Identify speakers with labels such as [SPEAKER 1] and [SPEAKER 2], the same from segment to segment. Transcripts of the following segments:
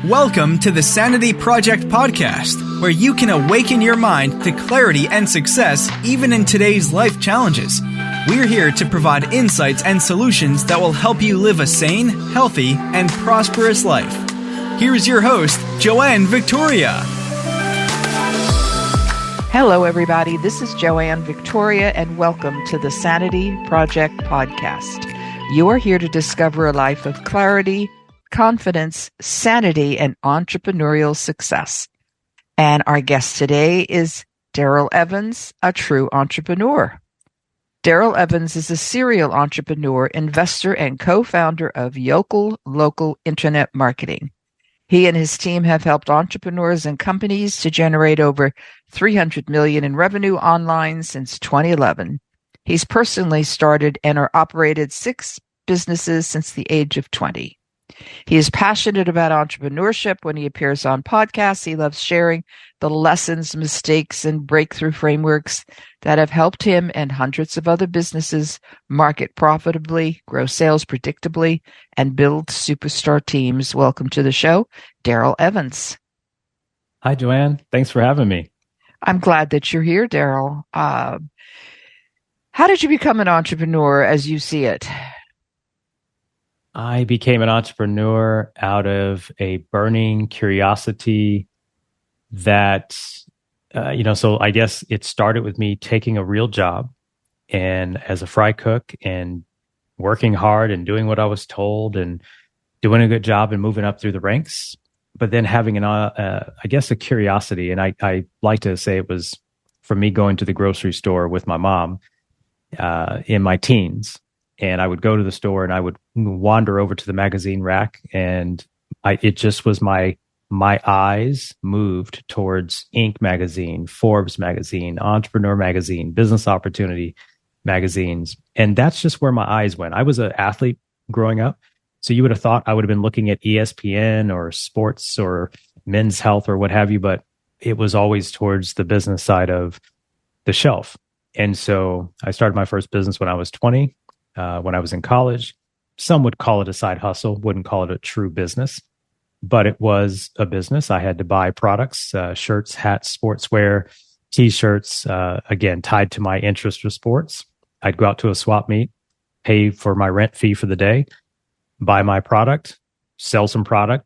[SPEAKER 1] Welcome to the Sanity Project Podcast, where you can awaken your mind to clarity and success even in today's life challenges. We're here to provide insights and solutions that will help you live a sane, healthy, and prosperous life. Here's your host, Joanne Victoria.
[SPEAKER 2] Hello, everybody. This is Joanne Victoria, and welcome to the Sanity Project Podcast. You are here to discover a life of clarity, confidence, sanity, and entrepreneurial success. And our guest today is Darrell Evans, a true entrepreneur. Darrell Evans is a serial entrepreneur, investor, and co-founder of Yokel Local Internet Marketing. He and his team have helped entrepreneurs and companies to generate over $300 million in revenue online since 2011. He's personally started and or operated 6 businesses since the age of 20. He is passionate about entrepreneurship. When he appears on podcasts, he loves sharing the lessons, mistakes, and breakthrough frameworks that have helped him and hundreds of other businesses market profitably, grow sales predictably, and build superstar teams. Welcome to the show, Darrell Evans.
[SPEAKER 3] Hi, Joanne. Thanks for having me.
[SPEAKER 2] I'm glad that you're here, Darrell. How did you become an entrepreneur as you see it?
[SPEAKER 3] I became an entrepreneur out of a burning curiosity that, so I guess it started with me taking a real job and as a fry cook and working hard and doing what I was told and doing a good job and moving up through the ranks, but then having a curiosity. And I like to say it was from me going to the grocery store with my mom in my teens. And I would go to the store and I would wander over to the magazine rack, and it just was my eyes moved towards Inc. magazine, Forbes magazine, Entrepreneur magazine, Business Opportunity magazines. And that's just where my eyes went. I was an athlete growing up. So you would have thought I would have been looking at ESPN or sports or Men's Health or what have you, but it was always towards the business side of the shelf. And so I started my first business when I was 20. When I was in college. Some would call it a side hustle, wouldn't call it a true business, but it was a business. I had to buy products, shirts, hats, sportswear, T-shirts, again, tied to my interest for sports. I'd go out to a swap meet, pay for my rent fee for the day, buy my product, sell some product,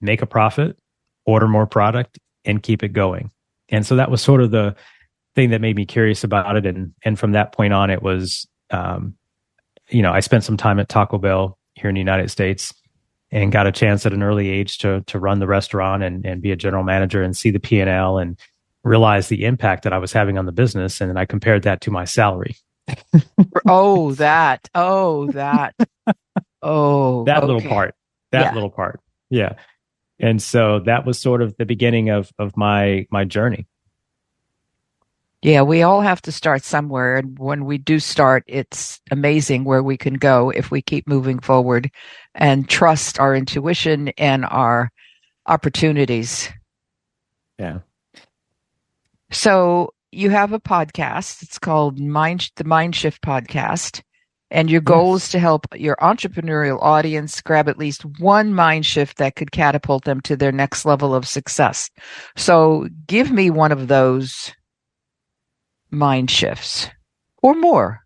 [SPEAKER 3] make a profit, order more product, and keep it going. And so that was sort of the thing that made me curious about it. And from that point on, it was... I spent some time at Taco Bell here in the United States and got a chance at an early age to run the restaurant and be a general manager and see the P&L and realize the impact that I was having on the business. And then I compared that to my salary.
[SPEAKER 2] That
[SPEAKER 3] little part. Yeah. And so that was sort of the beginning of my journey.
[SPEAKER 2] Yeah, we all have to start somewhere. And when we do start, it's amazing where we can go if we keep moving forward and trust our intuition and our opportunities.
[SPEAKER 3] Yeah.
[SPEAKER 2] So you have a podcast. It's called the Mind Shift Podcast. And your goal is to help your entrepreneurial audience grab at least one mind shift that could catapult them to their next level of success. So give me one of those mind shifts or more.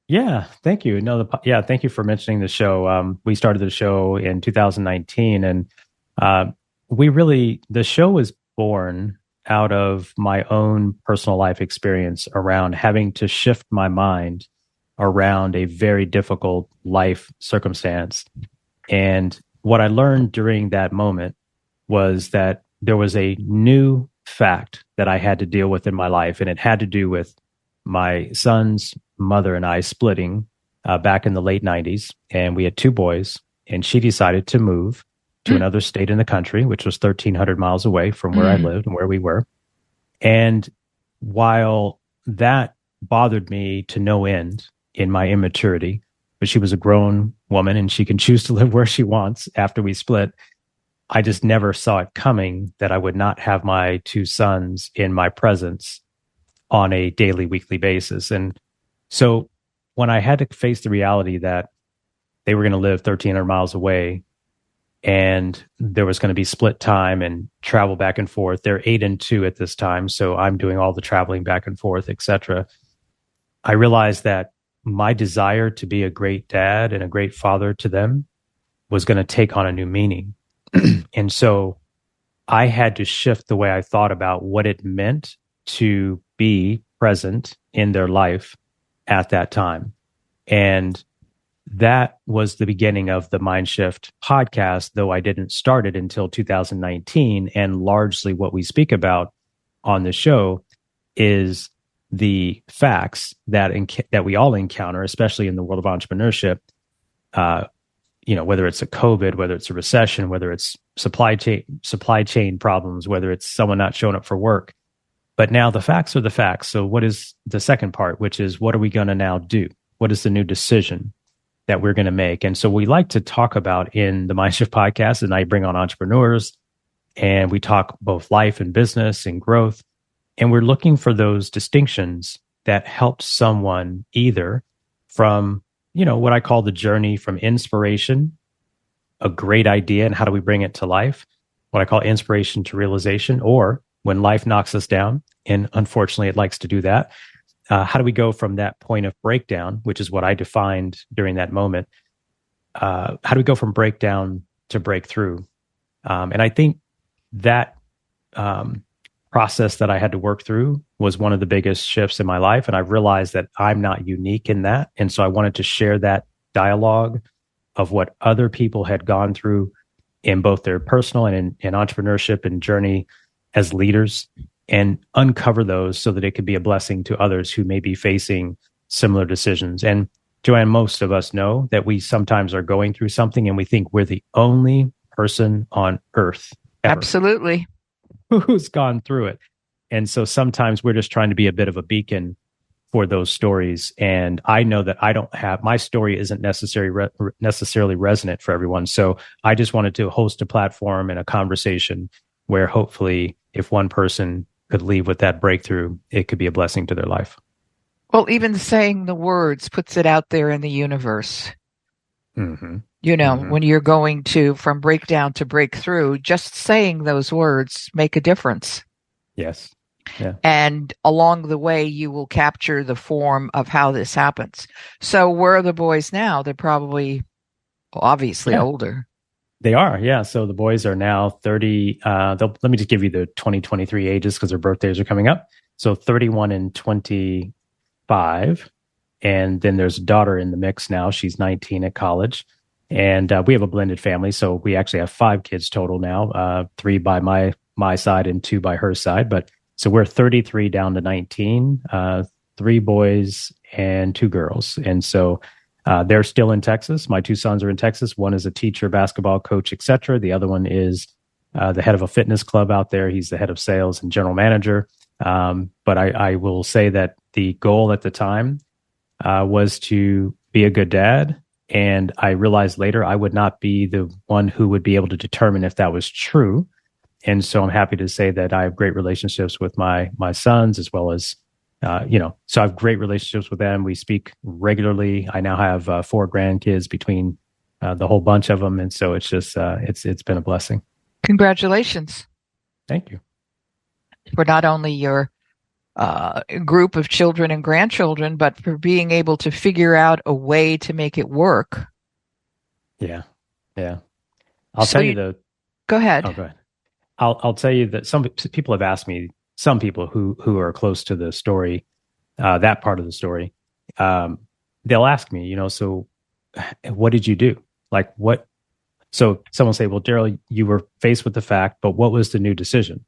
[SPEAKER 3] Yeah, thank you. Thank you for mentioning the show. We started the show in 2019, and the show was born out of my own personal life experience around having to shift my mind around a very difficult life circumstance. And what I learned during that moment was that there was a new fact that I had to deal with in my life, and it had to do with my son's mother and I splitting back in the late 90s, and we had 2 boys, and she decided to move to another state in the country, which was 1,300 miles away from where I lived and where we were. And while that bothered me to no end in my immaturity, but she was a grown woman and she can choose to live where she wants after we split, I just never saw it coming that I would not have my 2 sons in my presence on a daily, weekly basis. And so when I had to face the reality that they were going to live 1,300 miles away, and there was going to be split time and travel back and forth. They're 8 and 2 at this time, so I'm doing all the traveling back and forth, etc. I realized that my desire to be a great dad and a great father to them was going to take on a new meaning. And so I had to shift the way I thought about what it meant to be present in their life at that time. And that was the beginning of the Mind Shift podcast, though I didn't start it until 2019. And largely what we speak about on the show is the facts that we all encounter, especially in the world of entrepreneurship. Whether it's a COVID, whether it's a recession, whether it's supply chain problems, whether it's someone not showing up for work. But now the facts are the facts. So what is the second part, which is what are we going to now do? What is the new decision that we're going to make? And so we like to talk about in the Mindshift podcast, and I bring on entrepreneurs and we talk both life and business and growth. And we're looking for those distinctions that help someone either from, what I call the journey from inspiration, a great idea, and how do we bring it to life? What I call inspiration to realization, or when life knocks us down, and unfortunately it likes to do that. How do we go from that point of breakdown, which is what I defined during that moment? How do we go from breakdown to breakthrough? And I think that process that I had to work through was one of the biggest shifts in my life. And I realized that I'm not unique in that. And so I wanted to share that dialogue of what other people had gone through in both their personal and in entrepreneurship and journey as leaders, and uncover those so that it could be a blessing to others who may be facing similar decisions. And Joanne, most of us know that we sometimes are going through something and we think we're the only person on earth ever
[SPEAKER 2] Absolutely.
[SPEAKER 3] who's gone through it. And so sometimes we're just trying to be a bit of a beacon for those stories. And I know that my story isn't necessarily resonant for everyone. So I just wanted to host a platform and a conversation where hopefully if one person could leave with that breakthrough, it could be a blessing to their life.
[SPEAKER 2] Well, even saying the words puts it out there in the universe.
[SPEAKER 3] Mm-hmm.
[SPEAKER 2] When you're going from breakdown to breakthrough, just saying those words make a difference.
[SPEAKER 3] Yes. Yeah.
[SPEAKER 2] And along the way, you will capture the form of how this happens. So where are the boys now? They're probably obviously older.
[SPEAKER 3] They are, yeah. So the boys are now 30. Let me just give you the 2023 ages because their birthdays are coming up. So 31 and 25. And then there's a daughter in the mix now. She's 19 at college. And we have a blended family. So we actually have 5 kids total now, 3 by my side and 2 by her side. But so we're 33 down to 19, 3 boys and 2 girls. And so they're still in Texas. My 2 sons are in Texas. One is a teacher, basketball coach, etc. The other one is the head of a fitness club out there. He's the head of sales and general manager. But I will say that the goal at the time was to be a good dad. And I realized later I would not be the one who would be able to determine if that was true. And so I'm happy to say that I have great relationships with my sons as well as so I have great relationships with them. We speak regularly. I now have 4 grandkids between the whole bunch of them. And so it's just, it's been a blessing.
[SPEAKER 2] Congratulations.
[SPEAKER 3] Thank you.
[SPEAKER 2] For not only your group of children and grandchildren, but for being able to figure out a way to make it work.
[SPEAKER 3] Yeah. Yeah. I'll tell you
[SPEAKER 2] Go ahead.
[SPEAKER 3] Oh, go ahead. I'll tell you that some people have asked me, some people who are close to the story, that part of the story, they'll ask me, so what did you do? Like what? So someone will say, well, Darryl, you were faced with the fact, but what was the new decision?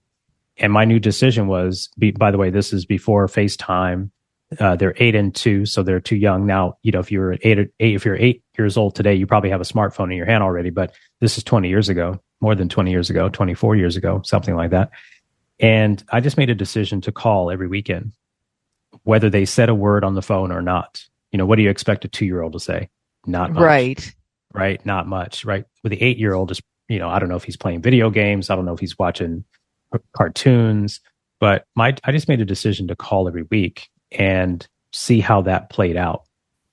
[SPEAKER 3] And my new decision was, by the way, this is before FaceTime. They're 8 and 2, so they're too young now. If you're if you're 8 years old today, you probably have a smartphone in your hand already. But this is 20 years ago, more than 20 years ago, 24 years ago, something like that. And I just made a decision to call every weekend, whether they said a word on the phone or not. What do you expect a 2-year-old to say? Not much. Right. Not much. Right. With the 8-year-old, just I don't know if he's playing video games. I don't know if he's watching cartoons. But I just made a decision to call every week and see how that played out.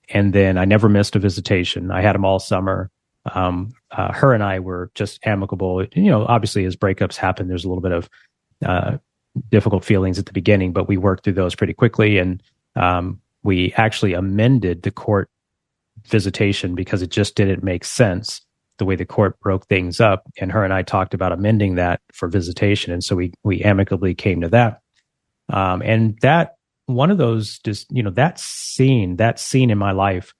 [SPEAKER 3] And then I never missed a visitation. I had them all summer. Her and I were just amicable. Obviously, as breakups happen, there's a little bit of difficult feelings at the beginning, but we worked through those pretty quickly. And we actually amended the court visitation because it just didn't make sense the way the court broke things up. And her and I talked about amending that for visitation. And so we amicably came to that. And that one of those, just, that scene in my life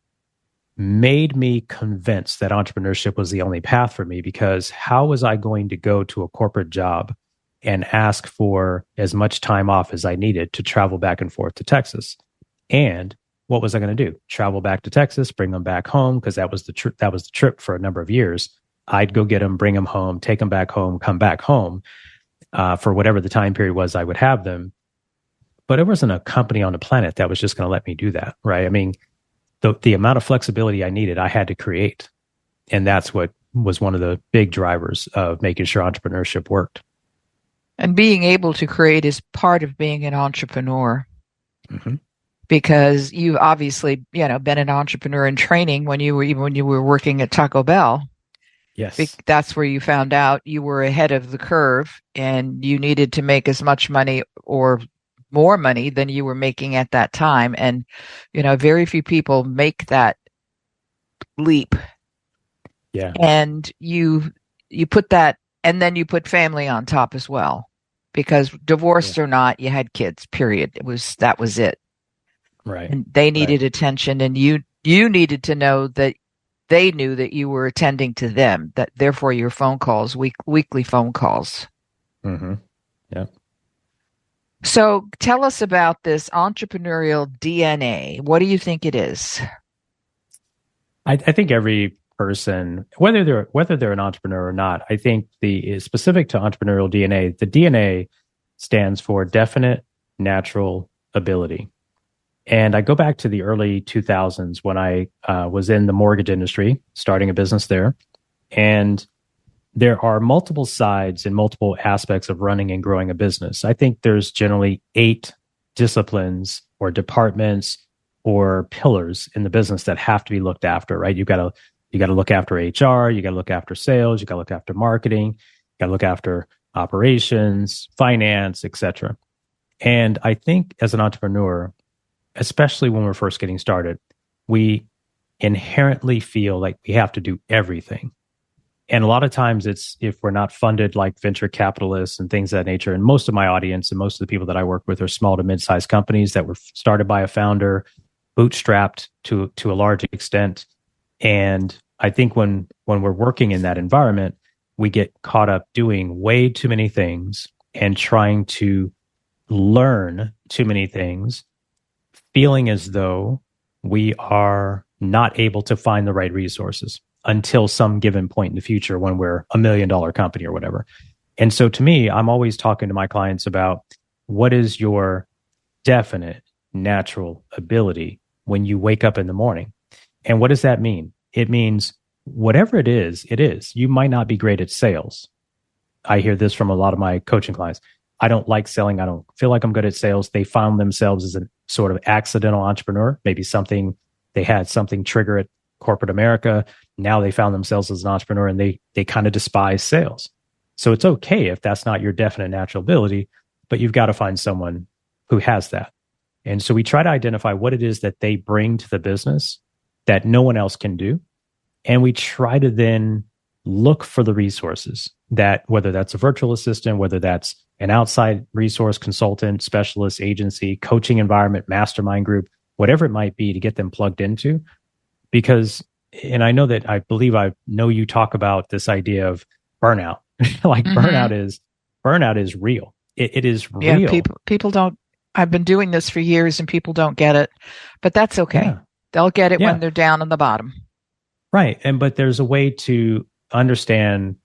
[SPEAKER 3] made me convinced that entrepreneurship was the only path for me, because how was I going to go to a corporate job and ask for as much time off as I needed to travel back and forth to Texas? And what was I going to do? Travel back to Texas, bring them back home, because that was the trip for a number of years. I'd go get them, bring them home, take them back home, come back home for whatever the time period was I would have them. But it wasn't a company on the planet that was just going to let me do that, right? I mean, the amount of flexibility I needed, I had to create. And that's what was one of the big drivers of making sure entrepreneurship worked.
[SPEAKER 2] And being able to create is part of being an entrepreneur.
[SPEAKER 3] Mm-hmm.
[SPEAKER 2] Because you've obviously, been an entrepreneur in training when you were working at Taco Bell.
[SPEAKER 3] Yes.
[SPEAKER 2] That's where you found out you were ahead of the curve and you needed to make as much money or more money than you were making at that time. And, very few people make that leap.
[SPEAKER 3] Yeah.
[SPEAKER 2] And you put that, and then you put family on top as well, because divorced or not, you had kids, period. That was it.
[SPEAKER 3] Right.
[SPEAKER 2] And they needed attention, and you needed to know that they knew that you were attending to them, that therefore your phone calls, weekly phone calls.
[SPEAKER 3] Mm-hmm. Yeah.
[SPEAKER 2] So tell us about this entrepreneurial DNA. What do you think it is?
[SPEAKER 3] I think every person, whether they're an entrepreneur or not, I think the specific to entrepreneurial DNA, the DNA stands for definite natural ability. And I go back to the early 2000s when I was in the mortgage industry, starting a business there. And there are multiple sides and multiple aspects of running and growing a business. I think there's generally 8 disciplines or departments or pillars in the business that have to be looked after, right? You got to look after HR, you got to look after sales, you got to look after marketing, you got to look after operations, finance, etc. And I think as an entrepreneur, especially when we're first getting started, we inherently feel like we have to do everything. And a lot of times it's if we're not funded like venture capitalists and things of that nature. And most of my audience and most of the people that I work with are small to mid-sized companies that were started by a founder, bootstrapped to a large extent. And I think when we're working in that environment, we get caught up doing way too many things and trying to learn too many things, feeling as though we are not able to find the right resources until some given point in the future when we're $1 million company or whatever. And so to me, I'm always talking to my clients about what is your definite natural ability when you wake up in the morning. And what does that mean? It means whatever it is, it is. You might not be great at sales. I hear this from a lot of my coaching clients. I don't like selling. I don't feel like I'm good at sales. They found themselves as a sort of accidental entrepreneur. Maybe they had something trigger at corporate America. Now they found themselves as an entrepreneur and they kind of despise sales. So it's okay if that's not your definite natural ability, but you've got to find someone who has that. And so we try to identify what it is that they bring to the business that no one else can do. And we try to then look for the resources that, whether that's a virtual assistant, whether that's an outside resource consultant, specialist, agency, coaching environment, mastermind group, whatever it might be, to get them plugged into. Because, and I know you talk about this idea of burnout. Like burnout is real. It is real.
[SPEAKER 2] Yeah, people don't, I've been doing this for years and people don't get it, but that's okay. Yeah. They'll get it when they're down on the bottom.
[SPEAKER 3] Right. But there's a way to understand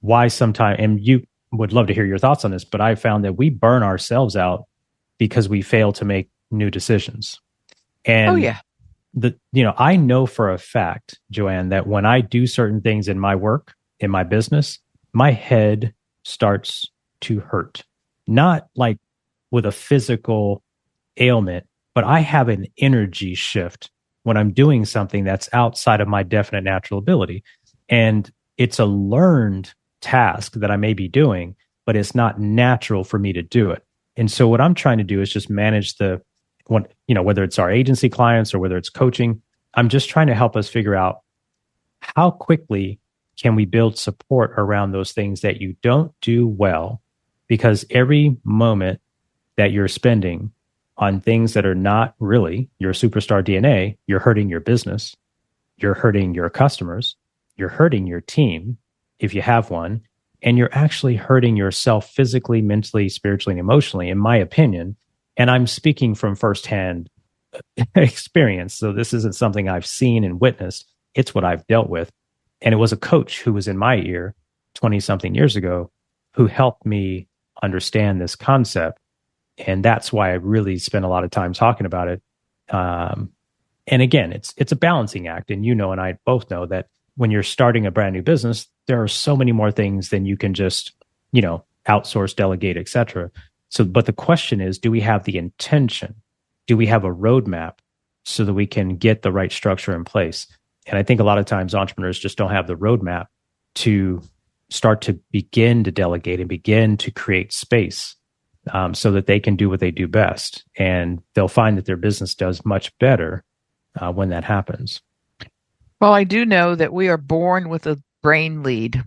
[SPEAKER 3] why sometimes, and you would love to hear your thoughts on this, but I found that we burn ourselves out because we fail to make new decisions. And I know for a fact, Joanne, that when I do certain things in my work, in my business, my head starts to hurt. Not like with a physical ailment, but I have an energy shift when I'm doing something that's outside of my definite natural ability. And it's a learned task that I may be doing, but it's not natural for me to do it. And so what I'm trying to do is just manage whether it's our agency clients or whether it's coaching, I'm just trying to help us figure out how quickly can we build support around those things that you don't do well, because every moment that you're spending on things that are not really your superstar DNA, you're hurting your business, you're hurting your customers, you're hurting your team, if you have one, and you're actually hurting yourself physically, mentally, spiritually, and emotionally, in my opinion. And I'm speaking from firsthand experience. So this isn't something I've seen and witnessed. It's what I've dealt with. And it was a coach who was in my ear 20 something years ago who helped me understand this concept. And that's why I really spent a lot of time talking about it. And again, it's a balancing act. And and I both know that when you're starting a brand new business, there are so many more things than you can just, outsource, delegate, et cetera. So, but the question is, do we have the intention? Do we have a roadmap so that we can get the right structure in place? And I think a lot of times entrepreneurs just don't have the roadmap to start to begin to delegate and begin to create space so that they can do what they do best. And they'll find that their business does much better when that happens.
[SPEAKER 2] Well, I do know that we are born with a brain lead,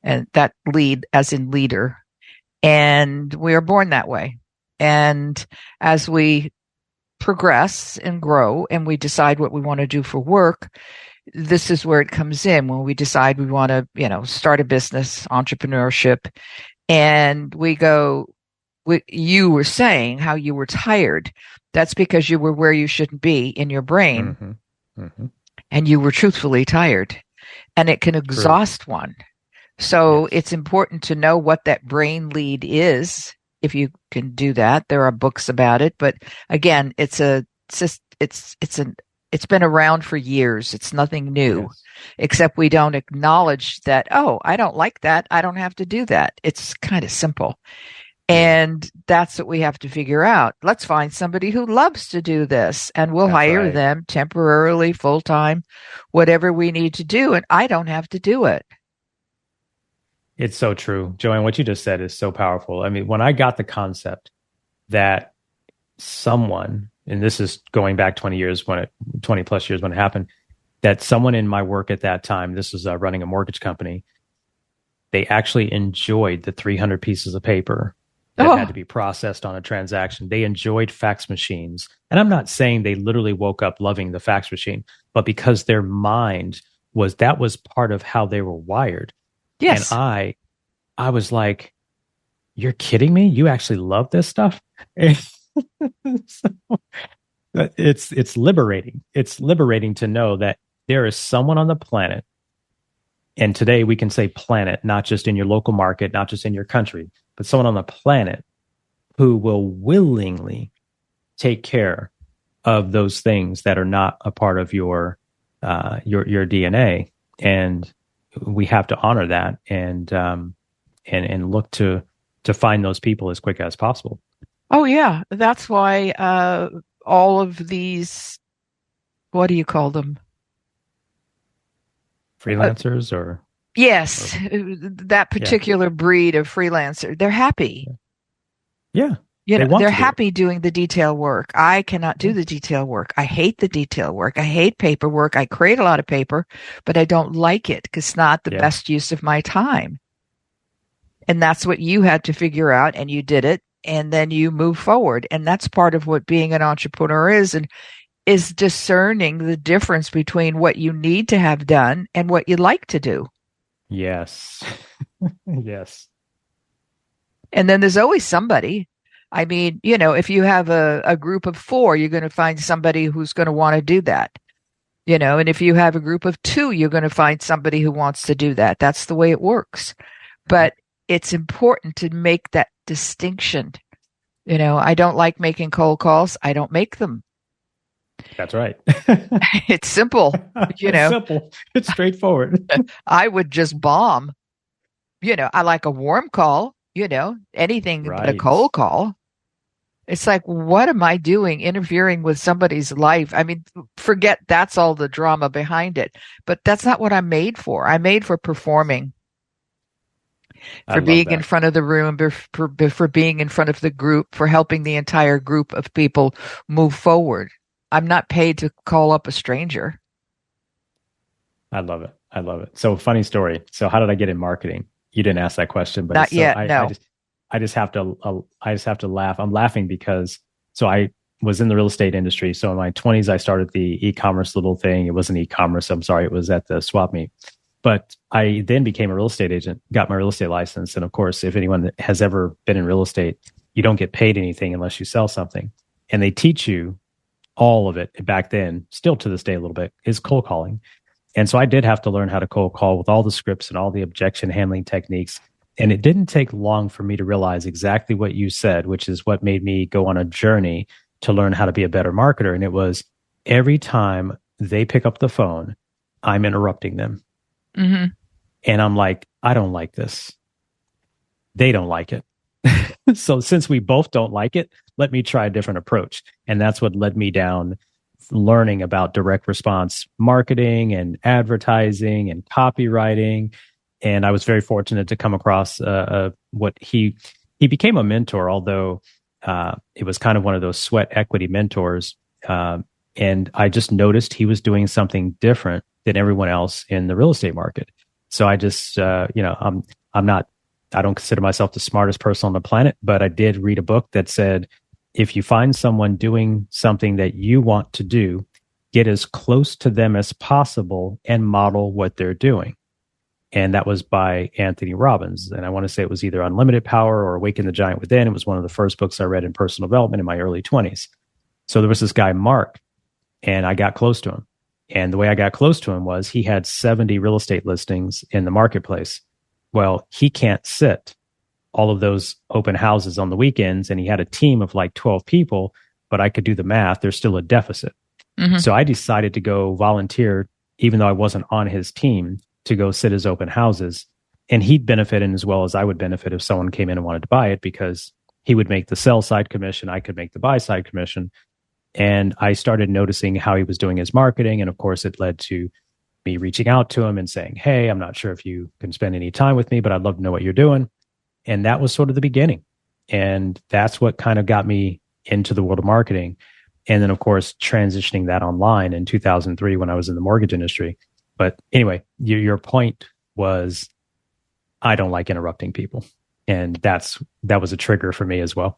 [SPEAKER 2] and that lead as in leader. And we are born that way. And as we progress and grow and we decide what we want to do for work, this is where it comes in when we decide we want to, start a business, entrepreneurship. And we go, you were saying how you were tired. That's because you were where you shouldn't be in your brain.
[SPEAKER 3] Mm-hmm. Mm-hmm.
[SPEAKER 2] And you were truthfully tired. And it can exhaust one. So It's important to know what that brain lead is. If you can do that, there are books about it. But again, it's been around for years. It's nothing new, except we don't acknowledge that, I don't like that. I don't have to do that. It's kind of simple. And that's what we have to figure out. Let's find somebody who loves to do this, and we'll hire them temporarily, full-time, whatever we need to do. And I don't have to do it.
[SPEAKER 3] It's so true. Joanne, what you just said is so powerful. I mean, when I got the concept that someone, and this is going back 20 plus years when it happened, that someone in my work at that time, this was running a mortgage company, they actually enjoyed the 300 pieces of paper that had to be processed on a transaction. They enjoyed fax machines. And I'm not saying they literally woke up loving the fax machine, but because their mind that was part of how they were wired.
[SPEAKER 2] Yes.
[SPEAKER 3] And I was like, you're kidding me? You actually love this stuff? So, it's liberating. It's liberating to know that there is someone on the planet, and today we can say planet, not just in your local market, not just in your country, but someone on the planet who will willingly take care of those things that are not a part of your DNA. And we have to honor that and look to find those people as quick as possible.
[SPEAKER 2] Oh yeah, that's why all of these, what do you call them?
[SPEAKER 3] Freelancers or?
[SPEAKER 2] Yes, that particular breed of freelancer, they're happy.
[SPEAKER 3] Yeah.
[SPEAKER 2] They're happy doing the detail work. I cannot do the detail work. I hate the detail work. I hate paperwork. I create a lot of paper, but I don't like it because it's not the best use of my time. And that's what you had to figure out, and you did it, and then you move forward. And that's part of what being an entrepreneur is discerning the difference between what you need to have done and what you like to do.
[SPEAKER 3] Yes. Yes.
[SPEAKER 2] And then there's always somebody. I mean, if you have a group of 4, you're going to find somebody who's going to want to do that. And if you have a group of 2, you're going to find somebody who wants to do that. That's the way it works. But it's important to make that distinction. I don't like making cold calls. I don't make them.
[SPEAKER 3] That's right.
[SPEAKER 2] It's simple.
[SPEAKER 3] It's simple. It's straightforward.
[SPEAKER 2] I would just bomb. I like a warm call, anything but a cold call. It's like, what am I doing interfering with somebody's life? I mean, forget that's all the drama behind it, but that's not what I'm made for. I'm made for performing, for being in front of the room, for being in front of the group, for helping the entire group of people move forward. I'm not paid to call up a stranger.
[SPEAKER 3] I love it. I love it. So funny story. So how did I get in marketing? You didn't ask that question, but
[SPEAKER 2] not yet. No.
[SPEAKER 3] I just have to laugh. I'm laughing because I was in the real estate industry. So in my 20s, I started the e-commerce little thing. It wasn't e-commerce. I'm sorry. It was at the swap meet. But I then became a real estate agent, got my real estate license. And of course, if anyone has ever been in real estate, you don't get paid anything unless you sell something. And they teach you all of it back then, still to this day a little bit, is cold calling. And so I did have to learn how to cold call with all the scripts and all the objection handling techniques. And it didn't take long for me to realize exactly what you said, which is what made me go on a journey to learn how to be a better marketer. And it was every time they pick up the phone, I'm interrupting them.
[SPEAKER 2] Mm-hmm.
[SPEAKER 3] And I'm like, I don't like this. They don't like it. So since we both don't like it, let me try a different approach. And that's what led me down learning about direct response marketing and advertising and copywriting. And I was very fortunate to come across what he became a mentor, although it was kind of one of those sweat equity mentors. And I just noticed he was doing something different than everyone else in the real estate market. So I just, I don't consider myself the smartest person on the planet, but I did read a book that said, if you find someone doing something that you want to do, get as close to them as possible and model what they're doing. And that was by Anthony Robbins. And I want to say it was either Unlimited Power or Awaken the Giant Within. It was one of the first books I read in personal development in my early 20s. So there was this guy, Mark, and I got close to him. And the way I got close to him was he had 70 real estate listings in the marketplace. Well, he can't sit all of those open houses on the weekends. And he had a team of like 12 people, but I could do the math. There's still a deficit. Mm-hmm. So I decided to go volunteer, even though I wasn't on his team, to go sit his open houses. And he'd benefit in as well as I would benefit if someone came in and wanted to buy it, because he would make the sell side commission. I could make the buy side commission. And I started noticing how he was doing his marketing. And of course, it led to me reaching out to him and saying, hey, I'm not sure if you can spend any time with me, but I'd love to know what you're doing. And that was sort of the beginning. And that's what kind of got me into the world of marketing. And then, of course, transitioning that online in 2003 when I was in the mortgage industry. But anyway, your point was, I don't like interrupting people. And that was a trigger for me as well.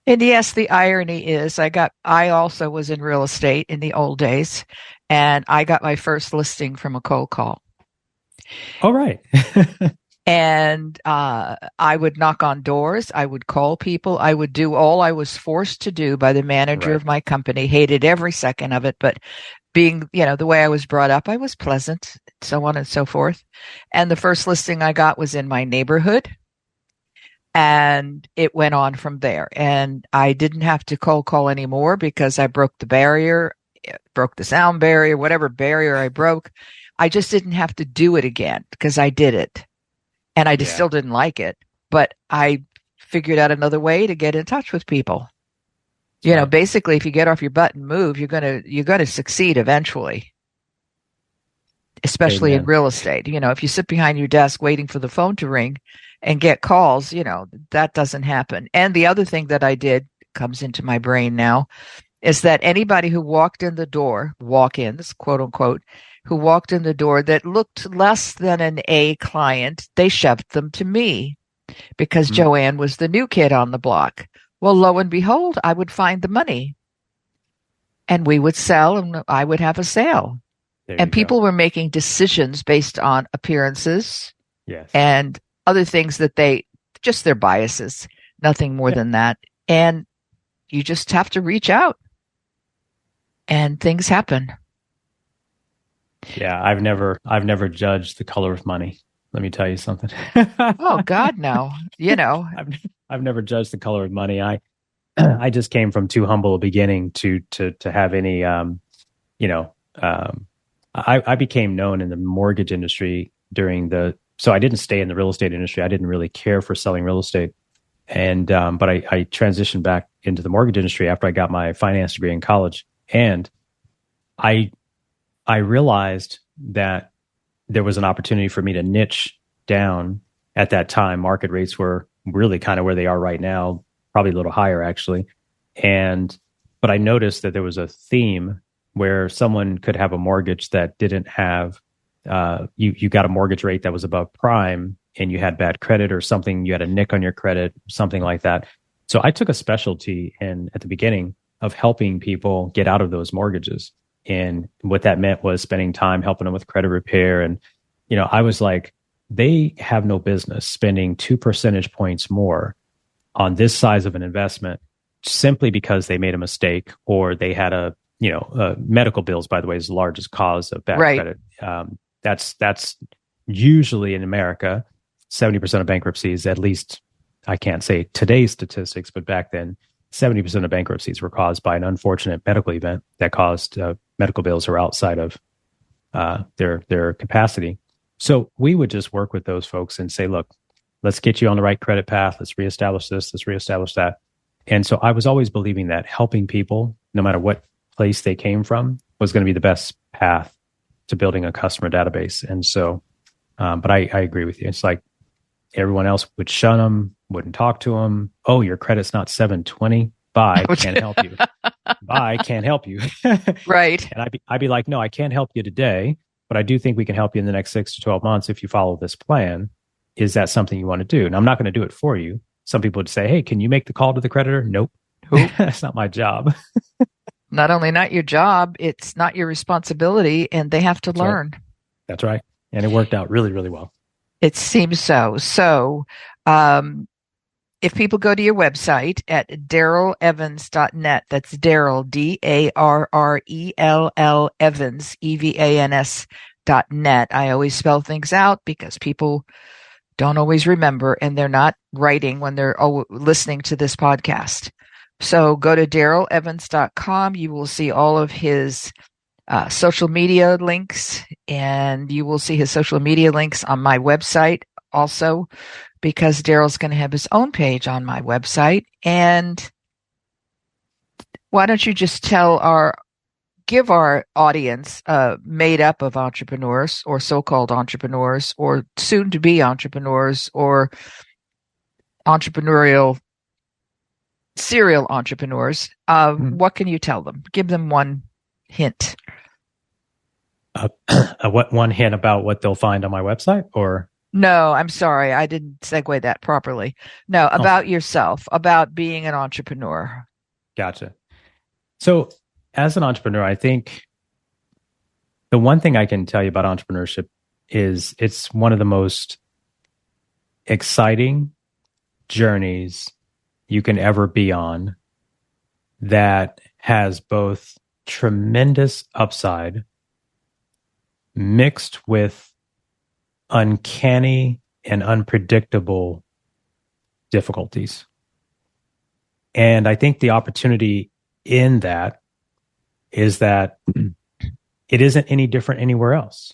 [SPEAKER 2] And yes, the irony is I also was in real estate in the old days, and I got my first listing from a cold call.
[SPEAKER 3] All right.
[SPEAKER 2] And I would knock on doors. I would call people. I would do all I was forced to do by the manager of my company. Hated every second of it, but being, the way I was brought up, I was pleasant, so on and so forth. And the first listing I got was in my neighborhood. And it went on from there. And I didn't have to cold call anymore because I broke the barrier, broke the sound barrier, whatever barrier I broke. I just didn't have to do it again because I did it. And I just still didn't like it. But I figured out another way to get in touch with people. Basically, if you get off your butt and move, you're gonna succeed eventually. Especially in real estate. If you sit behind your desk waiting for the phone to ring and get calls, that doesn't happen. And the other thing that I did comes into my brain now is that anybody who walked in the door, walk-ins, quote unquote, who walked in the door that looked less than an A client, they shoved them to me because Joanne was the new kid on the block. Well, lo and behold, I would find the money and we would sell and I would have a sale. And people were making decisions based on appearances and other things that just their biases, nothing more than that. And you just have to reach out and things happen.
[SPEAKER 3] Yeah. I've never judged the color of money. Let me tell you something.
[SPEAKER 2] Oh God, no.
[SPEAKER 3] I've never judged the color of money. I just came from too humble a beginning to have any, I became known in the mortgage industry so I didn't stay in the real estate industry. I didn't really care for selling real estate. And but I transitioned back into the mortgage industry after I got my finance degree in college, and I realized that there was an opportunity for me to niche down. At that time, market rates were really kind of where they are right now, probably a little higher actually. But I noticed that there was a theme where someone could have a mortgage that didn't have, you got a mortgage rate that was above prime and you had bad credit or something, you had a nick on your credit, something like that. So I took a specialty at the beginning of helping people get out of those mortgages. And what that meant was spending time helping them with credit repair. And, I was like, they have no business spending 2 percentage points more on this size of an investment simply because they made a mistake or they had medical bills, by the way, is the largest cause of bad credit. That's usually in America, 70% of bankruptcies, at least I can't say today's statistics, but back then, 70% of bankruptcies were caused by an unfortunate medical event that caused medical bills are outside of their capacity. So we would just work with those folks and say, look, let's get you on the right credit path. Let's reestablish this. Let's reestablish that. And so I was always believing that helping people, no matter what place they came from, was going to be the best path to building a customer database. And so, but I agree with you. It's like everyone else would shun them, wouldn't talk to them. Oh, your credit's not 720. Bye, can't help you. Bye, can't help you.
[SPEAKER 2] Right.
[SPEAKER 3] And I'd be like, no, I can't help you today, but I do think we can help you in the next 6 to 12 months if you follow this plan. Is that something you want to do? And I'm not going to do it for you. Some people would say, hey, can you make the call to the creditor? Nope. That's not my job.
[SPEAKER 2] Not only not your job, it's not your responsibility, and they have to learn.
[SPEAKER 3] Right. That's right. And it worked out really, really well.
[SPEAKER 2] It seems so. So if people go to your website at darrellevans.net, that's Darrell, Darrell Evans, EVANS.net. I always spell things out because people don't always remember, and they're not writing when they're listening to this podcast. So go to darrellevans.com. You will see all of his social media links, and you will see his social media links on my website also, because Darrell's going to have his own page on my website. And why don't you just give our audience made up of entrepreneurs or so-called entrepreneurs or soon-to-be entrepreneurs or entrepreneurial serial entrepreneurs. What can you tell them? Give them one hint.
[SPEAKER 3] What one hint about what they'll find on my website, or?
[SPEAKER 2] No, I'm sorry. I didn't segue that properly. No, about yourself, about being an entrepreneur.
[SPEAKER 3] Gotcha. So as an entrepreneur, I think the one thing I can tell you about entrepreneurship is it's one of the most exciting journeys you can ever be on that has both tremendous upside mixed with uncanny and unpredictable difficulties. And I think the opportunity in that is that it isn't any different anywhere else.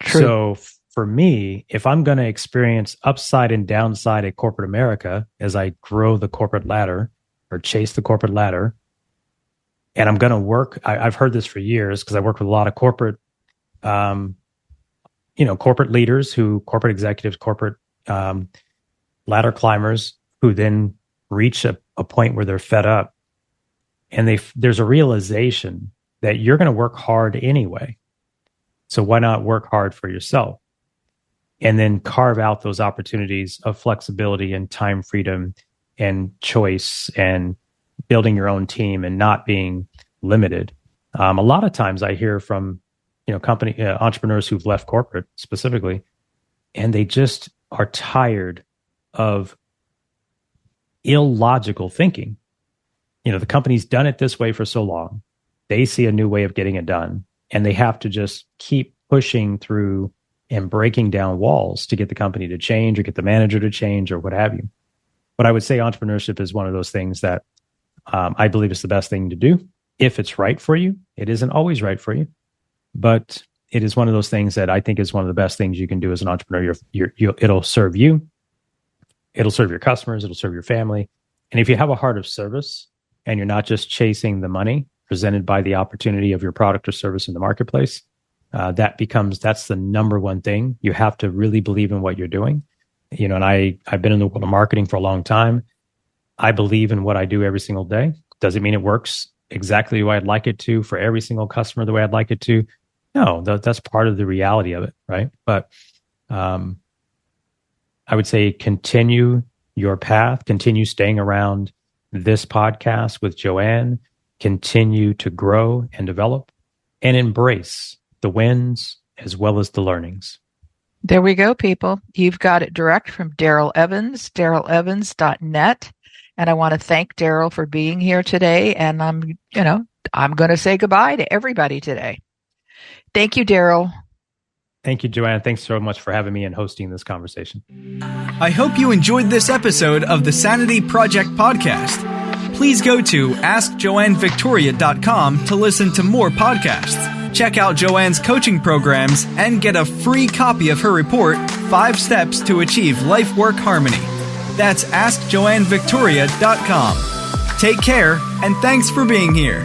[SPEAKER 2] True.
[SPEAKER 3] So for me, if I'm going to experience upside and downside at corporate America as I grow the corporate ladder or chase the corporate ladder, and I'm going to work, I've heard this for years because I work with a lot of corporate corporate leaders corporate executives, corporate ladder climbers who then reach a point where they're fed up. And there's a realization that you're going to work hard anyway. So why not work hard for yourself? And then carve out those opportunities of flexibility and time freedom and choice and building your own team and not being limited. A lot of times I hear from company entrepreneurs who've left corporate specifically, and they just are tired of illogical thinking. The company's done it this way for so long. They see a new way of getting it done, and they have to just keep pushing through and breaking down walls to get the company to change or get the manager to change or what have you. But I would say entrepreneurship is one of those things that I believe is the best thing to do if it's right for you. It isn't always right for you, but it is one of those things that I think is one of the best things you can do as an entrepreneur. It'll serve you, It'll serve your customers, it'll serve your family. And if you have a heart of service and you're not just chasing the money presented by the opportunity of your product or service in the marketplace, that's the number one thing. You have to really believe in what you're doing. And I've been in the world of marketing for a long time. I believe in what I do every single day. Does it mean it works exactly the way I'd like it to for every single customer the way I'd like it to? No, that's part of the reality of it, right? But I would say continue your path, continue staying around this podcast with Joanne, continue to grow and develop and embrace the wins as well as the learnings.
[SPEAKER 2] There we go, people. You've got it direct from Darrell Evans, darrellevans.net. And I want to thank Darryl for being here today. And I'm going to say goodbye to everybody today. Thank you, Darryl.
[SPEAKER 3] Thank you, Joanne. Thanks so much for having me and hosting this conversation.
[SPEAKER 1] I hope you enjoyed this episode of the Sanity Project Podcast. Please go to AskJoanneVictoria.com to listen to more podcasts. Check out Joanne's coaching programs and get a free copy of her report, 5 Steps to Achieve Life-Work Harmony. That's AskJoanneVictoria.com. Take care, and thanks for being here.